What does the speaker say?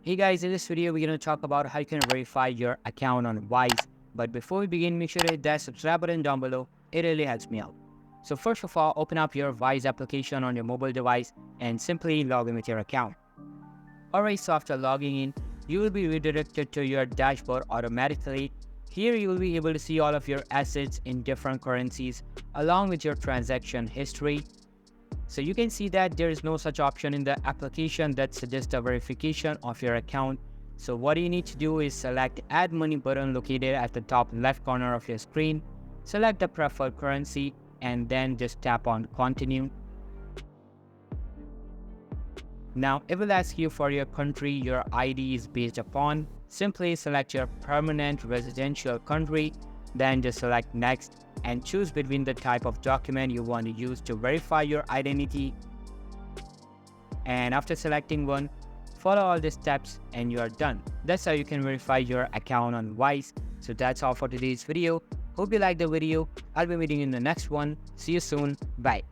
Hey guys, in this video we're going to talk about how you can verify your account on Wise. But before we begin, make sure to hit that subscribe button down below. It really helps me out. So first of all, open up your Wise application on your mobile device and simply log in with your account. Alright, so after logging in, you will be redirected to your dashboard automatically. Here you will be able to see all of your assets in different currencies along with your transaction history. So you can see that there is no such option in the application that suggests a verification of your account. So what you need to do is select Add Money button located at the top left corner of your screen. Select the preferred currency and then just tap on Continue. Now it will ask you for your country your ID is based upon. Simply select your permanent residential country, then just select Next and choose between the type of document you want to use to verify your identity. And after selecting one, follow all the steps and you are done. That's how you can verify your account on Wise. So that's all for today's video. Hope you liked the video. I'll be meeting you in the next one. See you soon. Bye.